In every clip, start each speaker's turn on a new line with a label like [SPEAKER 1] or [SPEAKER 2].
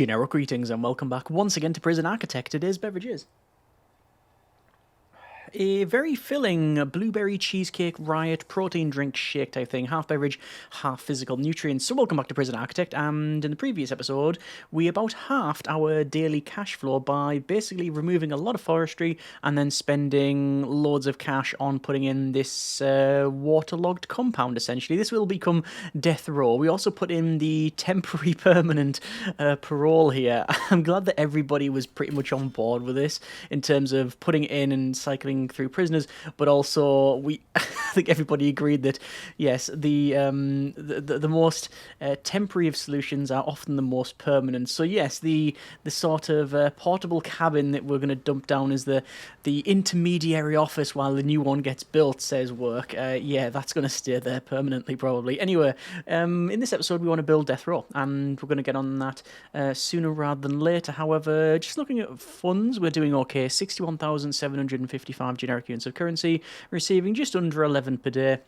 [SPEAKER 1] Generic greetings and welcome back once again to Prison Architect. Today's beverage is a very filling blueberry cheesecake riot protein drink shake type thing, half beverage, half physical nutrients. So welcome back to Prison Architect, and in the previous episode we about halved our daily cash flow by basically removing a lot of forestry and then spending loads of cash on putting in this waterlogged compound essentially. This will become death row. We also put in the temporary permanent parole here. I'm glad that everybody was pretty much on board with this in terms of putting it in and cycling through prisoners, but also I think everybody agreed that yes, the most temporary of solutions are often the most permanent. So yes, the sort of portable cabin that we're going to dump down as the intermediary office while the new one gets built, says work. Yeah, that's going to stay there permanently probably. Anyway, in this episode we want to build death row, and we're going to get on that sooner rather than later. However, just looking at funds, we're doing okay. 61,755 generic units of currency, receiving just under 11 per day.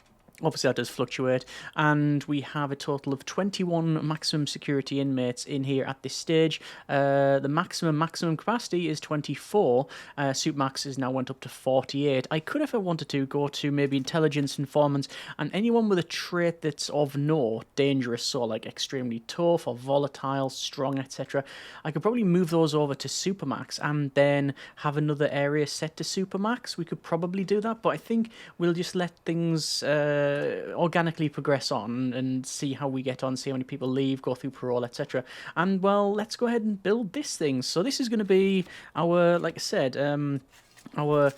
[SPEAKER 1] Obviously that does fluctuate, and we have a total of 21 maximum security inmates in here at this stage. The maximum capacity is 24. Supermax is now went up to 48. I could, if I wanted to, go to maybe intelligence, informants, and anyone with a trait that's of note, dangerous, so like extremely tough or volatile, strong, etc. I could probably move those over to Supermax and then have another area set to Supermax. We could probably do that, but I think we'll just let things organically progress on and see how we get on, see how many people leave, go through parole, etc. And well, let's go ahead and build this thing. So this is going to be our, like I said, our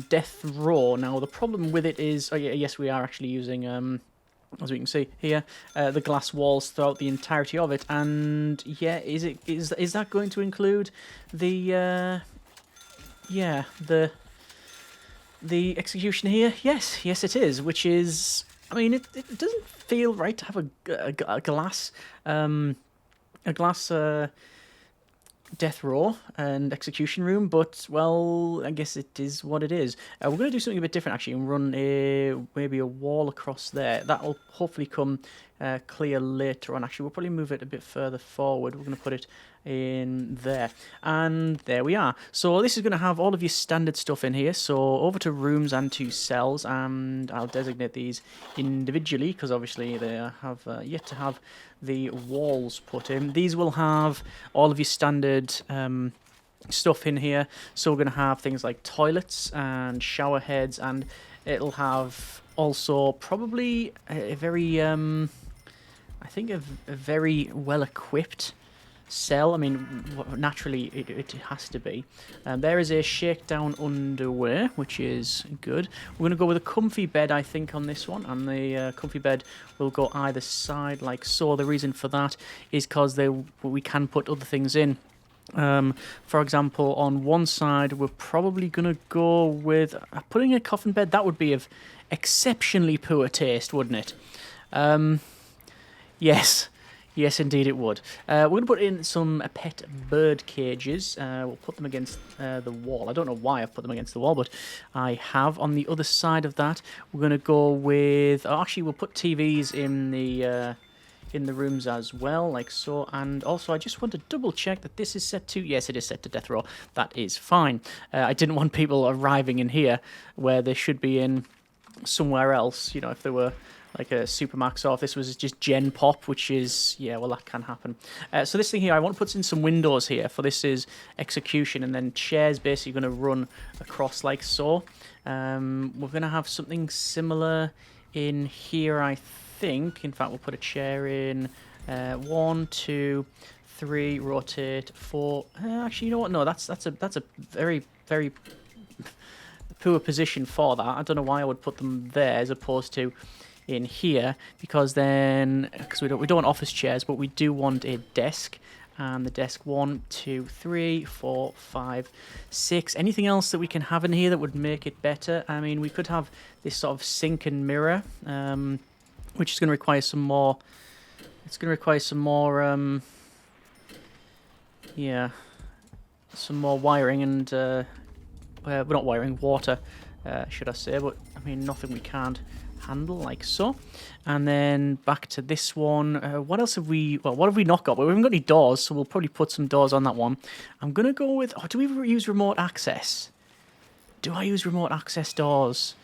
[SPEAKER 1] death row. Now the problem with it is, yes, we are actually using as we can see here, the glass walls throughout the entirety of it. And yeah, is that going to include the the execution here? Yes it is, which is, I mean, it doesn't feel right to have a glass death row and execution room, but well, I guess it is what it is. We're going to do something a bit different actually and run maybe a wall across there. That'll hopefully come clear later on. Actually, we'll probably move it a bit further forward. We're going to put it in there, and there we are. So this is going to have all of your standard stuff in here. So over to rooms and to cells, and I'll designate these individually because obviously they have yet to have the walls put in. These will have all of your standard stuff in here. So we're going to have things like toilets and shower heads, and it'll have also probably a very I think a very well equipped cell. I mean, naturally it has to be. There is a shakedown underwear, which is good. We're going to go with a comfy bed, I think, on this one, and the comfy bed will go either side like so. The reason for that is because we can put other things in. For example, on one side we're probably going to go with putting a coffin bed. That would be of exceptionally poor taste, wouldn't it? Yes, indeed it would. We're going to put in some pet bird cages. We'll put them against the wall. I don't know why I've put them against the wall, but I have. On the other side of that, we're going to go with... Oh, actually, we'll put TVs in the rooms as well, like so. And also, I just want to double check that this is set to... Yes, it is set to death row. That is fine. I didn't want people arriving in here where they should be in somewhere else, you know, if they were like a Supermax, or if this was just Gen Pop, which is, yeah, well, that can happen. So this thing here, I want to put in some windows here, for this is execution, and then chairs basically going to run across like so. We're going to have something similar in here, I think. In fact, we'll put a chair in 1, 2, 3, rotate 4. Actually, you know what? No, that's a very, very poor position for that. I don't know why I would put them there as opposed to in here, because we don't want office chairs, but we do want a desk. And the desk 1, 2, 3, 4, 5, 6. Anything else that we can have in here that would make it better? I mean, we could have this sort of sink and mirror, which is going to require some more. It's going to require some more. Some more wiring and well, not wiring, water, should I say? But I mean, nothing we can't handle like so. And then back to this one. What else have we... Well, what have we not got? Well, we haven't got any doors, so we'll probably put some doors on that one. I'm going to go with... Oh, do we use remote access? Do I use remote access doors?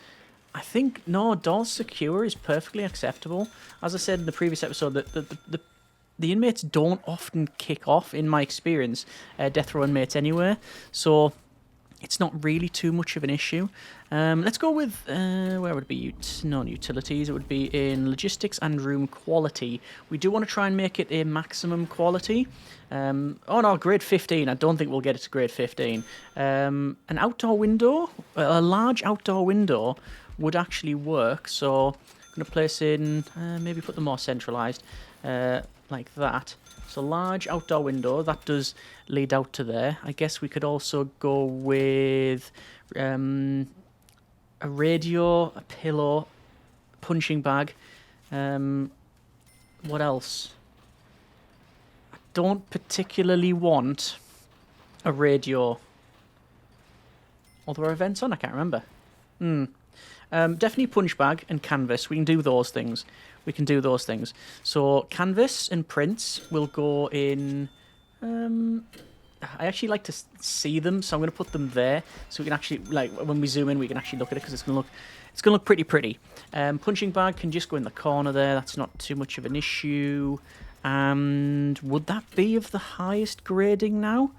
[SPEAKER 1] I think, no, doors secure is perfectly acceptable. As I said in the previous episode, the inmates don't often kick off, in my experience, death row inmates anyway. So it's not really too much of an issue. Let's go with, where would it be? Non-utilities. It would be in logistics and room quality. We do want to try and make it a maximum quality. Oh no, grade 15. I don't think we'll get it to grade 15. An outdoor window, a large outdoor window would actually work. So I'm going to place in, maybe put them more centralised, like that. So large outdoor window, that does lead out to there. I guess we could also go with a radio, a pillow, punching bag. What else? I don't particularly want a radio. Or there are events on, I can't remember. Definitely punch bag and canvas. We can do those things. So canvas and prints will go in... I actually like to see them, so I'm going to put them there, so we can actually, like, when we zoom in, we can actually look at it, because it's going to look pretty pretty. Punching bag can just go in the corner there. That's not too much of an issue. And would that be of the highest grading now?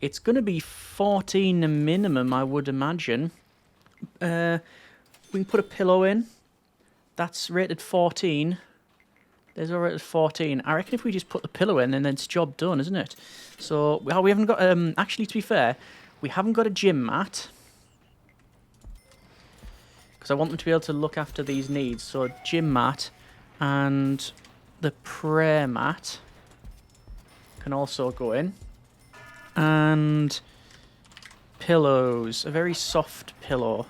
[SPEAKER 1] It's going to be 14 minimum, I would imagine. We can put a pillow in. That's rated 14. There's all rated 14. I reckon if we just put the pillow in, then it's job done, isn't it? So we haven't got... actually, to be fair, we haven't got a gym mat. Because I want them to be able to look after these needs. So gym mat and the prayer mat can also go in. And pillows. A very soft pillow.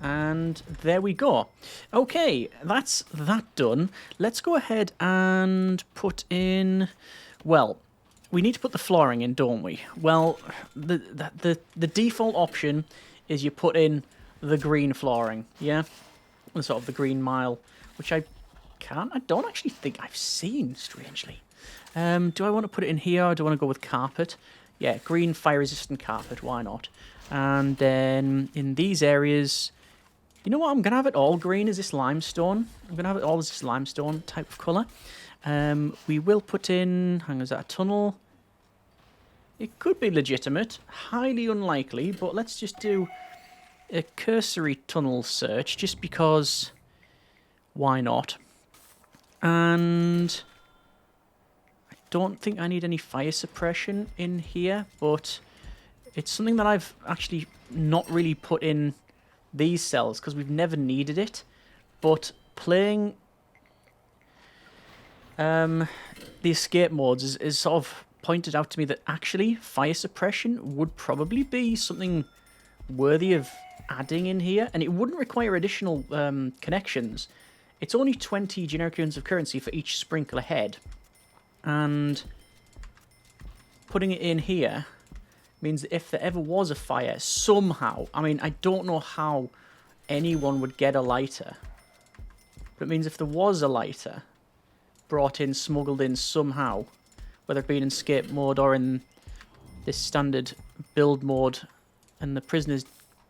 [SPEAKER 1] And there we go. Okay, that's that done. Let's go ahead and put in... Well, we need to put the flooring in, don't we? Well, the default option is you put in the green flooring, yeah? The sort of the green mile, which I don't actually think I've seen, strangely. Do I want to put it in here, or do I want to go with carpet? Yeah, green fire-resistant carpet, why not? And then in these areas... You know what? I'm going to have it all green as this limestone. I'm going to have it all as this limestone type of colour. We will put in... Hang on, is that a tunnel? It could be legitimate. Highly unlikely, but let's just do a cursory tunnel search, just because... Why not? And... I don't think I need any fire suppression in here, but it's something that I've actually not really put in... these cells, because we've never needed it, but playing the escape modes is sort of pointed out to me that actually fire suppression would probably be something worthy of adding in here, and it wouldn't require additional connections. It's only 20 generic units of currency for each sprinkler head, and putting it in here means that if there ever was a fire, somehow, I mean, I don't know how anyone would get a lighter, but it means if there was a lighter brought in, smuggled in somehow, whether it be in escape mode or in this standard build mode, and the prisoner's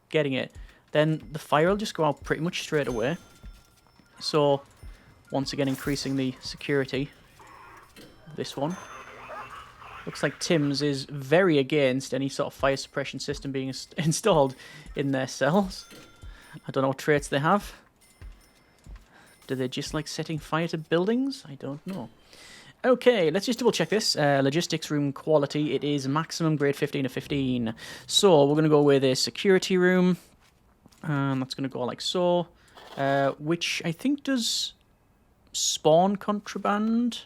[SPEAKER 1] getting it, then the fire will just go out pretty much straight away. So, once again, increasing the security of this one. Looks like Tim's is very against any sort of fire suppression system being installed in their cells. I don't know what traits they have. Do they just like setting fire to buildings? I don't know. Okay, let's just double check this. Logistics room quality. It is maximum grade 15 of 15. So we're going to go with a security room. And that's going to go like so. Which I think does spawn contraband.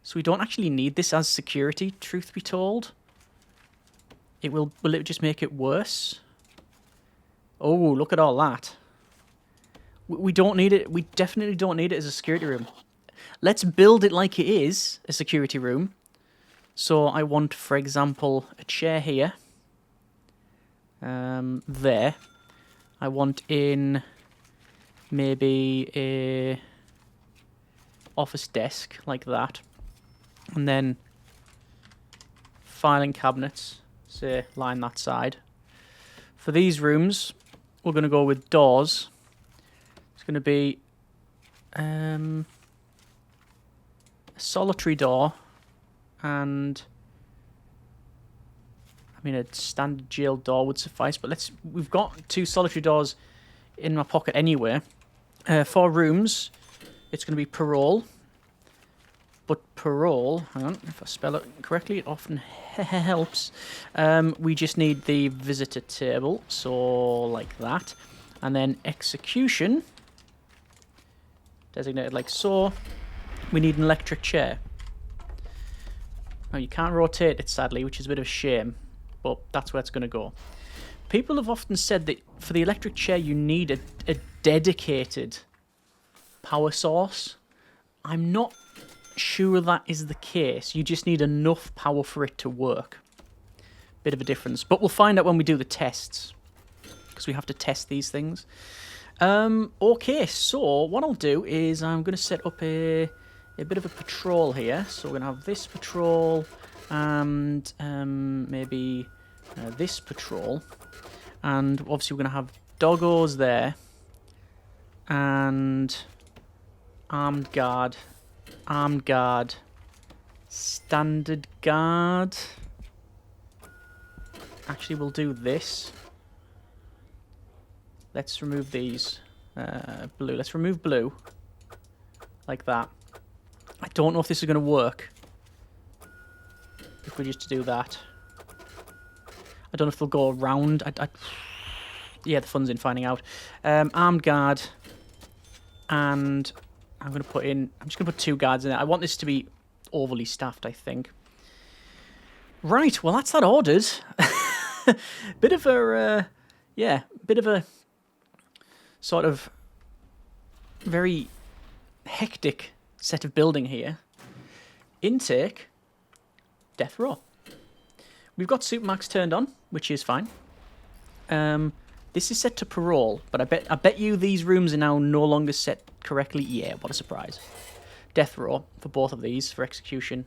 [SPEAKER 1] So we don't actually need this as security, truth be told. Will it just make it worse? Oh, look at all that. We don't need it. We definitely don't need it as a security room. Let's build it like it is a security room. So I want, for example, a chair here. There. I want in maybe a office desk like that, and then filing cabinets, say, line that side. For these rooms, we're going to go with doors. It's going to be a solitary door and I mean a standard jail door would suffice, but we've got 2 solitary doors in my pocket anyway. For rooms, it's going to be parole. But parole, hang on, if I spell it correctly, it often helps. We just need the visitor table, so like that. And then execution, designated like so. We need an electric chair. Now, you can't rotate it, sadly, which is a bit of a shame, but that's where it's going to go. People have often said that for the electric chair, you need a dedicated power source. I'm not sure that is the case. You just need enough power for it to work. Bit of a difference, but we'll find out when we do the tests, because we have to test these things. Okay, so what I'll do is I'm going to set up a bit of a patrol here. So we're going to have this patrol and maybe this patrol, and obviously we're going to have doggos there and armed guard, standard guard. Actually, we'll do this. Let's remove these. Blue. Let's remove blue. Like that. I don't know if this is going to work. If we just do that. I don't know if they'll go around. Yeah, the fun's in finding out. Armed guard. And I'm just going to put 2 guards in there. I want this to be overly staffed, I think. Right, well, that's that ordered. Bit of a sort of very hectic set of building here. Intake, death row. We've got Supermax turned on, which is fine. This is set to parole, but I bet you these rooms are now no longer set correctly. Yeah, what a surprise. Death row for both of these for execution.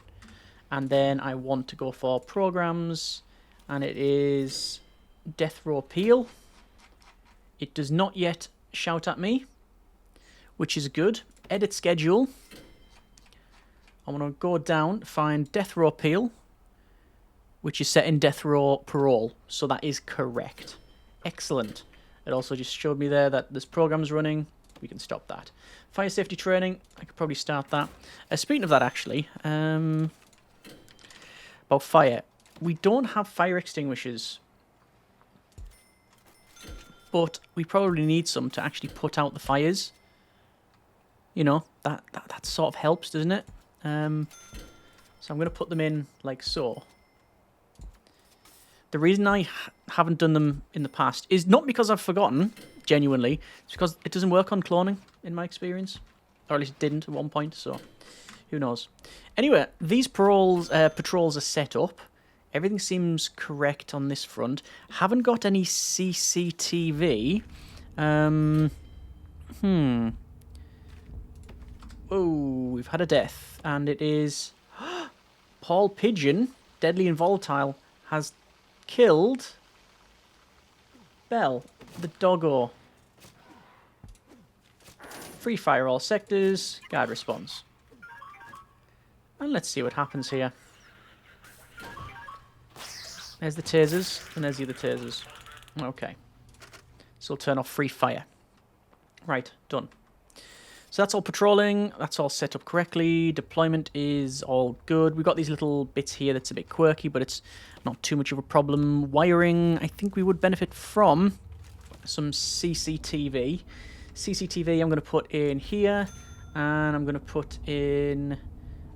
[SPEAKER 1] And then I want to go for programs, and it is death row appeal. It does not yet shout at me, which is good. Edit schedule. I want to go down, find death row appeal, which is set in death row parole. So that is correct. Excellent. It also just showed me there that this program's running. We can stop that. Fire safety training. I could probably start that. Speaking of that, actually, about fire. We don't have fire extinguishers, but we probably need some to actually put out the fires. You know, that sort of helps, doesn't it? So I'm going to put them in like so. The reason I haven't done them in the past is not because I've forgotten, genuinely. It's because it doesn't work on cloning, in my experience. Or at least it didn't at one point, so who knows. Anyway, these patrols are set up. Everything seems correct on this front. Haven't got any CCTV. Oh, we've had a death. And it is Paul Pigeon, deadly and volatile, has killed Bell, the doggo. Free fire all sectors. Guard response. And let's see what happens here. There's the tasers, and there's the other tasers. Okay. So we'll turn off free fire. Right, done. So that's all patrolling. That's all set up correctly. Deployment is all good. We've got these little bits here that's a bit quirky, but it's not too much of a problem. Wiring, I think we would benefit from some CCTV. CCTV I'm going to put in here, and I'm going to put in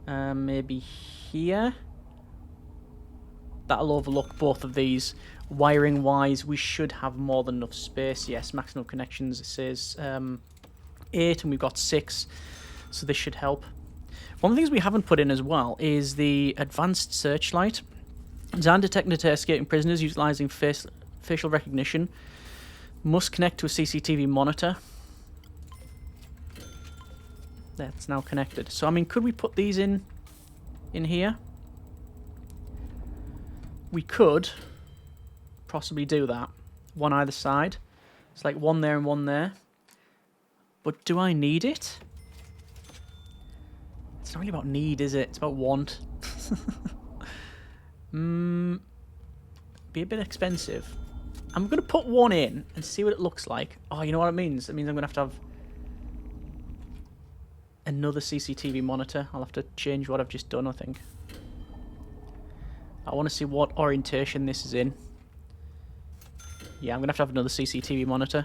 [SPEAKER 1] maybe here. That'll overlook both of these. Wiring wise, we should have more than enough space. Yes, maximum connections, it says 8, and we've got 6, so this should help. One of the things we haven't put in as well is the advanced searchlight. Designed to detect escaping prisoners utilizing facial recognition. Must connect to a CCTV monitor. That's now connected. So, I mean, could we put these in here? We could possibly do that. One either side. It's like one there and one there. But do I need it? It's not really about need, is it? It's about want. Be a bit expensive. I'm going to put one in and see what it looks like. Oh, you know what it means? It means I'm going to have another CCTV monitor. I'll have to change what I've just done, I think. I want to see what orientation this is in. Yeah, I'm going to have another CCTV monitor.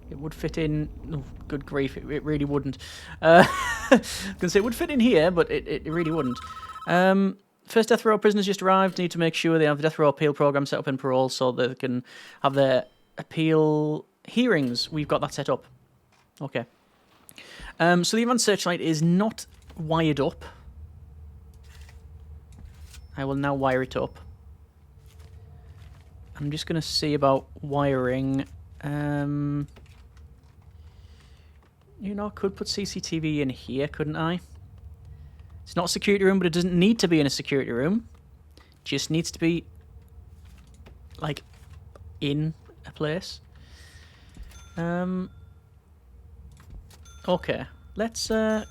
[SPEAKER 1] It would fit in... Oh, good grief, it really wouldn't. I was going to say it would fit in here, but it really wouldn't. First death row prisoners just arrived. Need to make sure they have the death row appeal program set up in parole so they can have their appeal hearings. We've got that set up. Okay. So the advanced searchlight is not wired up. I will now wire it up. I'm just going to see about wiring. You know, I could put CCTV in here, couldn't I? It's not a security room, but it doesn't need to be in a security room. It just needs to be, like, in a place. Okay, let's go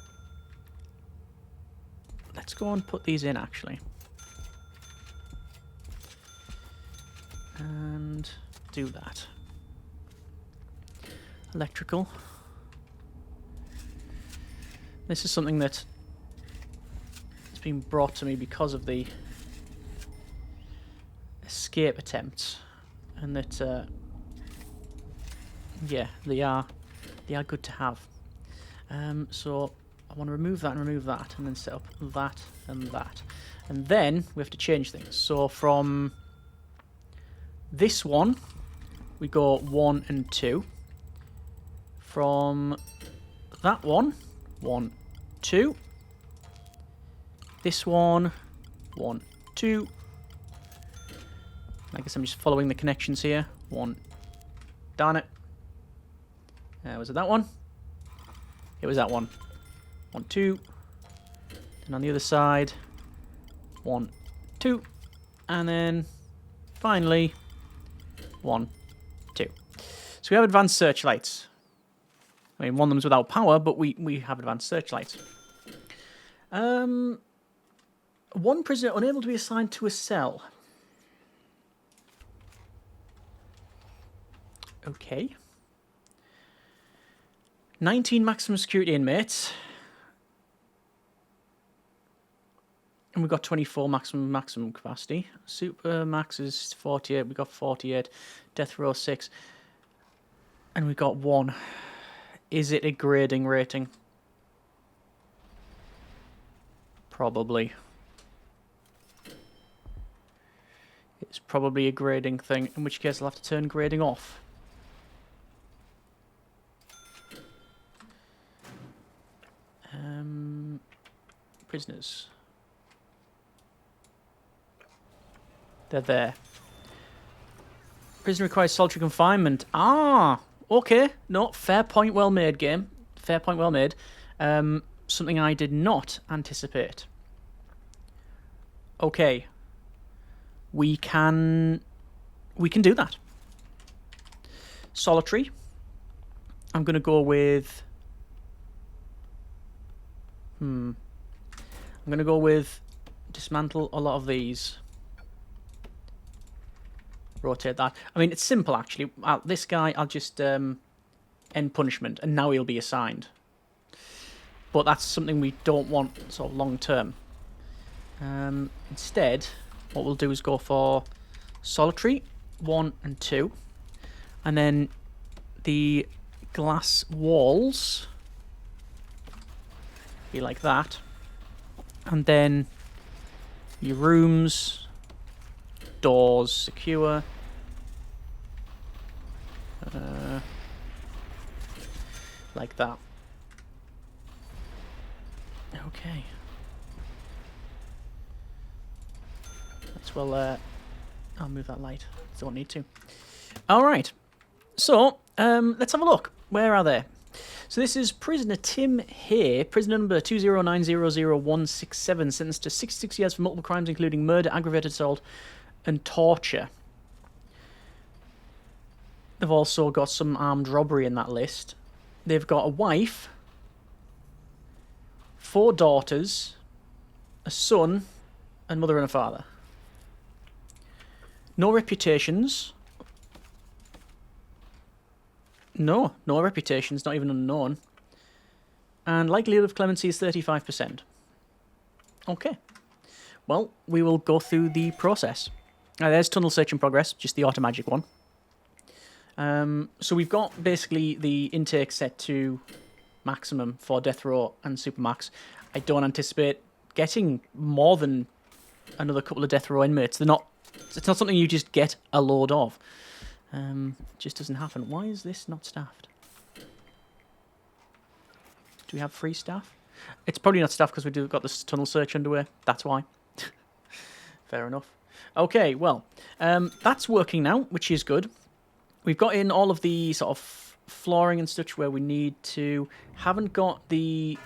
[SPEAKER 1] and put these in, actually. And do that. Electrical. This is something that has been brought to me because of the escape attempts, and that yeah, they are good to have. So I want to remove that, and then set up that and that, and then we have to change things. So from this one, we go 1 and 2. From that one, 1, 2. This one, 1, 2. I guess I'm just following the connections here. 1. Darn it. Was it that one? It was that one. 1, 2. And on the other side, 1, 2. And then finally, 1, 2. So we have advanced searchlights. I mean, one of them's without power, but we have advanced searchlights. One prisoner unable to be assigned to a cell. Okay. 19 maximum security inmates. And we've got 24 maximum capacity. Super max is 48. We've got 48. Death row 6. And we've got 1. Is it a grading rating? Probably. It's probably a grading thing, in which case I'll have to turn grading off. Prisoners. They're there. Prisoner requires solitary confinement. Ah! Okay, no, fair point, well made, game. Fair point, well made. Something I did not anticipate. Okay, we can do that. Solitary. I'm gonna go with. I'm gonna go with dismantle a lot of these. Rotate that. I mean, it's simple, actually. This guy, I'll just end punishment, and now he'll be assigned. But that's something we don't want sort of long term. Instead, what we'll do is go for solitary, 1 and 2. And then the glass walls be like that. And then your rooms... doors secure. Like that. Okay. That's well. I'll move that light. Don't need to. All right. So let's have a look. Where are they? So this is prisoner Tim Hay, prisoner number 209000167, sentenced to 66 years for multiple crimes including murder, aggravated assault, and torture. They've also got some armed robbery in that list. They've got a wife, 4 daughters, a son, a mother and a father. No reputations. No reputations, not even unknown. And likelihood of clemency is 35%. Okay. Well, we will go through the process. There's tunnel search in progress, just the automagic one. So we've got basically the intake set to maximum for death row and supermax. I don't anticipate getting more than another couple of death row inmates. It's not something you just get a load of. It just doesn't happen. Why is this not staffed? Do we have free staff? It's probably not staffed because we've got this tunnel search underway. That's why. Fair enough. Okay, well, that's working now, which is good. We've got in all of the sort of flooring and such where we need to. Haven't got the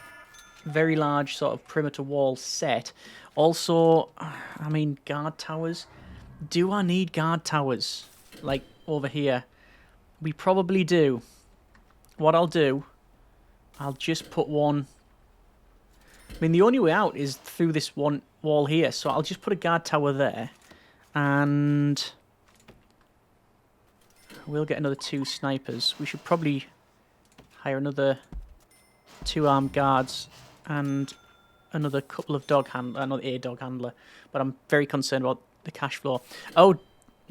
[SPEAKER 1] very large sort of perimeter wall set. Also, I mean, guard towers. Do I need guard towers? Like, over here. We probably do. What I'll do, I'll just put one. I mean, the only way out is through this one wall here, so I'll just put a guard tower there. And we'll get another 2 snipers. We should probably hire another 2 armed guards and another couple of another a dog handler. But I'm very concerned about the cash flow. Oh,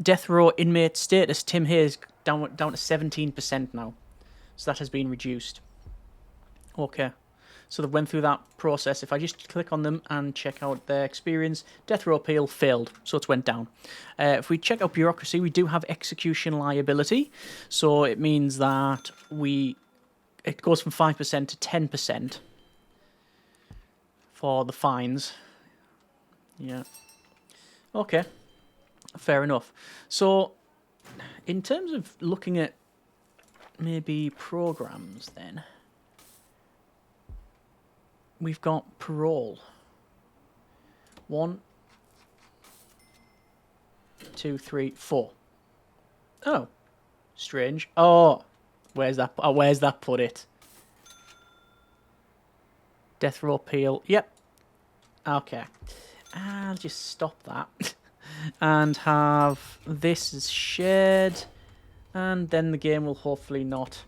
[SPEAKER 1] death row inmate status. Tim Hayes down to 17% now. So that has been reduced. Okay. So they went through that process. If I just click on them and check out their experience, death row appeal failed, so it's went down. If we check out bureaucracy, we do have execution liability. So it means that it goes from 5% to 10% for the fines. Yeah. Okay. Fair enough. So in terms of looking at maybe programs then, we've got parole. 1, 2, 3, 4. Oh, strange. Oh, where's that put it? Death row appeal. Yep. Okay. I'll just stop that. And have this as shared. And then the game will hopefully not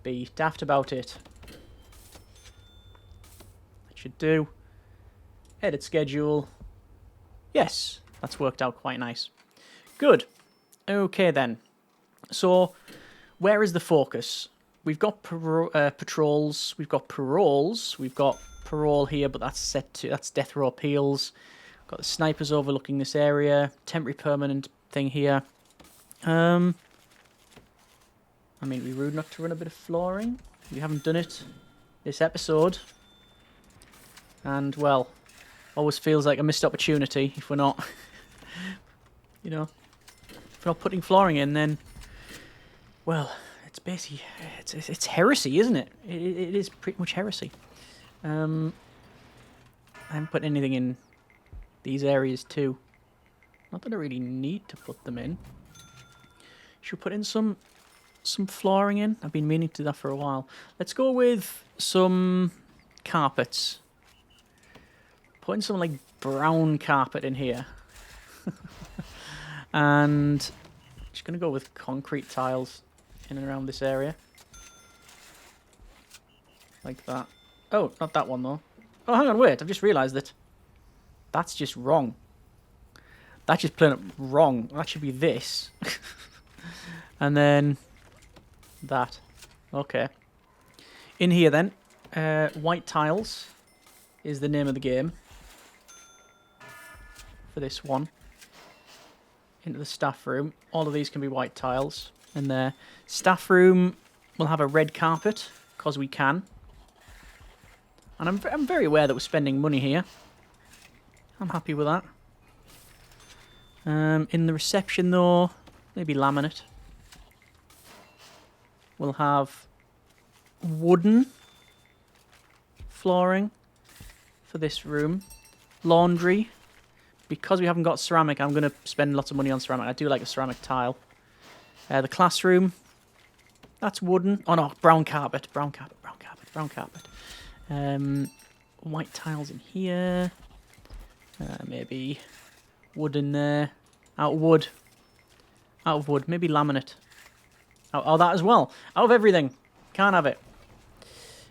[SPEAKER 1] be daft about it. Should do. Edit schedule. Yes, that's worked out quite nice. Good. Okay then. So, where is the focus? We've got patrols. We've got paroles. We've got parole here, but that's that's death row appeals. Got the snipers overlooking this area. Temporary permanent thing here. I mean, it'd be rude not to run a bit of flooring. We haven't done it this episode. And, well, always feels like a missed opportunity if we're not, you know, if we're not putting flooring in, then, well, it's basically, it's heresy, isn't it? It is pretty much heresy. I haven't put anything in these areas too. Not that I really need to put them in. Should we put in some flooring in? I've been meaning to do that for a while. Let's go with some carpets. Putting some like brown carpet in here. And just going to go with concrete tiles in and around this area. Like that. Oh, not that one though. Oh, hang on, wait. I've just realised that that's just wrong. That's just plain up wrong. That should be this. And then that. Okay. In here then, white tiles is the name of the game. For this one. Into the staff room. All of these can be white tiles in there. Staff room will have a red carpet, because we can. And I'm very aware that we're spending money here. I'm happy with that. In the reception though, maybe laminate. We'll have wooden flooring for this room. Laundry. Because we haven't got ceramic, I'm going to spend lots of money on ceramic. I do like a ceramic tile. The classroom. That's wooden. Oh no, brown carpet. Brown carpet, brown carpet, brown carpet. White tiles in here. Maybe wood in there. Out of wood. Out of wood. Maybe laminate. Oh, that as well. Out of everything. Can't have it.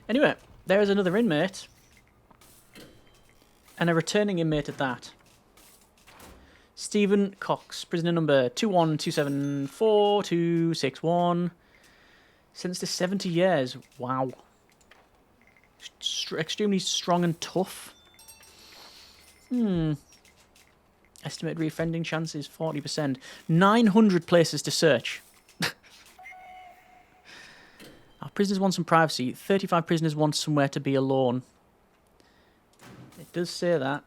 [SPEAKER 1] Anyway, there's another inmate. And a returning inmate at that. Stephen Cox, prisoner number 212742261. Sentenced to 70 years. Wow. Extremely strong and tough. Estimated reoffending chances 40%. 900 places to search. Our prisoners want some privacy. 35 prisoners want somewhere to be alone. It does say that.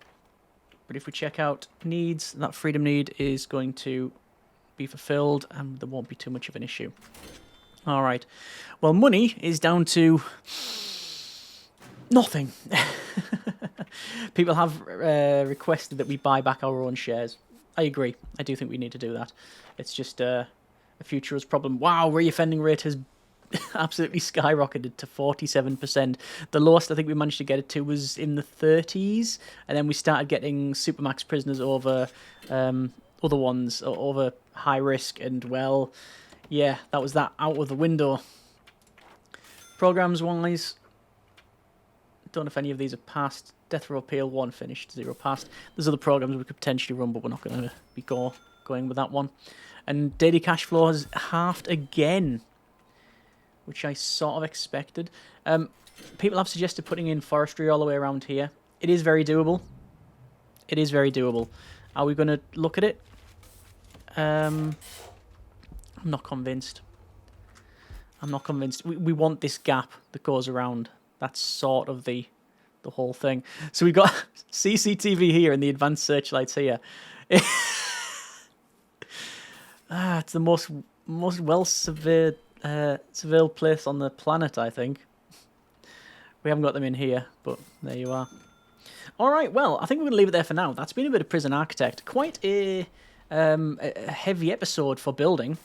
[SPEAKER 1] But if we check out needs, that freedom need is going to be fulfilled and there won't be too much of an issue. All right. Well, money is down to nothing. People have requested that we buy back our own shares. I agree. I do think we need to do that. It's just a future us problem. Wow, reoffending rate has absolutely skyrocketed to 47%. The lowest I think we managed to get it to was in the 30s, and then we started getting supermax prisoners over other ones, over high risk, and well, yeah, that was that out of the window. Programs wise, don't know if any of these are passed. Death row appeal 1 finished, 0 passed. There's other programs we could potentially run, but we're not going to be going with that one. And daily cash flow has halved again, which I sort of expected. People have suggested putting in forestry all the way around here. It is very doable. It is very doable. Are we going to look at it? I'm not convinced. I'm not convinced. We want this gap that goes around. That's sort of the whole thing. So we've got CCTV here and the advanced searchlights here. It's the most well surveilled place on the planet, I think. We haven't got them in here, but there you are. All right, well, I think we're going to leave it there for now. That's been a bit of Prison Architect. Quite a heavy episode for building.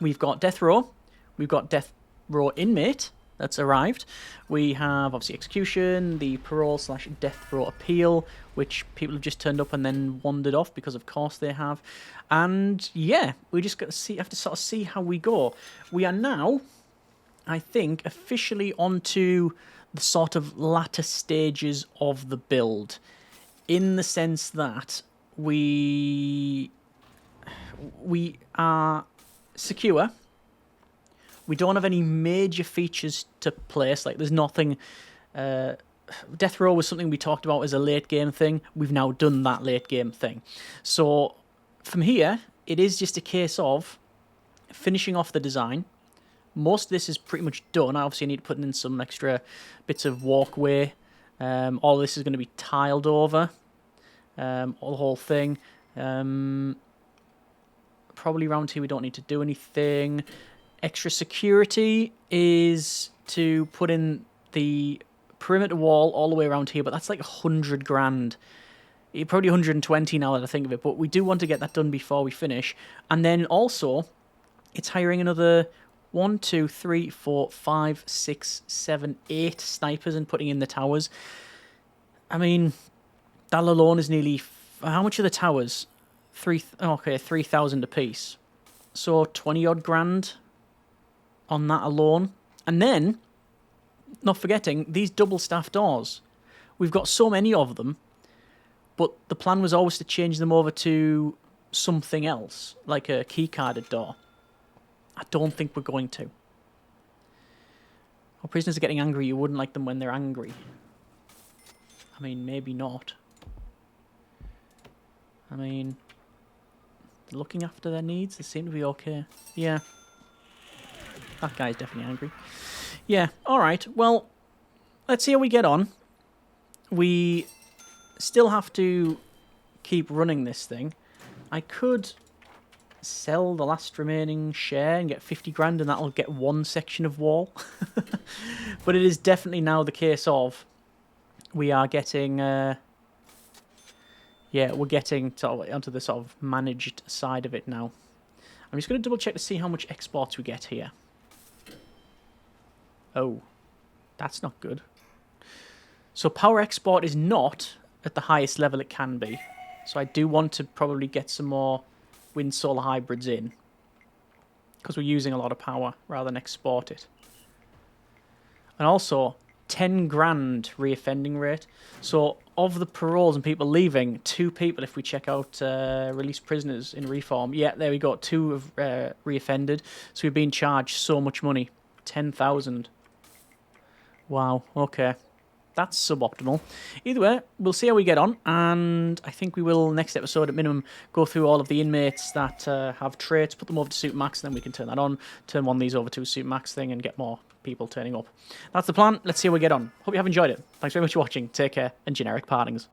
[SPEAKER 1] We've got Death Row. We've got Death Row Inmate that's arrived. We have, obviously, Execution, the Parole/Death Row Appeal, which people have just turned up and then wandered off because, of course, they have. And, yeah, we just got to have to sort of see how we go. We are now, I think, officially onto the sort of latter stages of the build, in the sense that we are secure. We don't have any major features to place. Like, there's nothing. Death Row was something we talked about as a late game thing. We've now done that late game thing. So from here, it is just a case of finishing off the design. Most of this is pretty much done. I obviously need to put in some extra bits of walkway. All of this is going to be tiled over. The whole thing. Probably around here we don't need to do anything. Extra security is to put in the perimeter wall all the way around here, but that's like 100 grand. Probably 120 now that I think of it, but we do want to get that done before we finish. And then also, it's hiring another 1, 2, 3, 4, 5, 6, 7, 8 snipers and putting in the towers. I mean, that alone is nearly... How much are the towers? 3,000 apiece. So 20-odd grand on that alone. And then, not forgetting, these double-staff doors. We've got so many of them, but the plan was always to change them over to something else, like a key-carded door. I don't think we're going to. Our prisoners are getting angry. You wouldn't like them when they're angry. I mean, maybe not. I mean, they're looking after their needs. They seem to be okay. Yeah. That guy's definitely angry. Yeah, alright. Well, let's see how we get on. We still have to keep running this thing. I could sell the last remaining share and get 50 grand, and that'll get one section of wall. But it is definitely now the case of we are getting, yeah, we're getting onto the sort of managed side of it now. I'm just going to double check to see how much exports we get here. Oh, that's not good. So power export is not at the highest level it can be. So I do want to probably get some more wind solar hybrids in, because we're using a lot of power rather than export it. And also 10 grand reoffending rate. So of the paroles and people leaving, 2 people, if we check out released prisoners in reform, yeah, there we go, 2 have reoffended. So we've been charged so much money, 10,000. Wow, okay. That's suboptimal. Either way, we'll see how we get on, and I think we will, next episode at minimum, go through all of the inmates that have traits, put them over to Suit Max, and then we can turn that on, turn one of these over to a Suit Max thing, and get more people turning up. That's the plan. Let's see how we get on. Hope you have enjoyed it. Thanks very much for watching. Take care, and generic partings.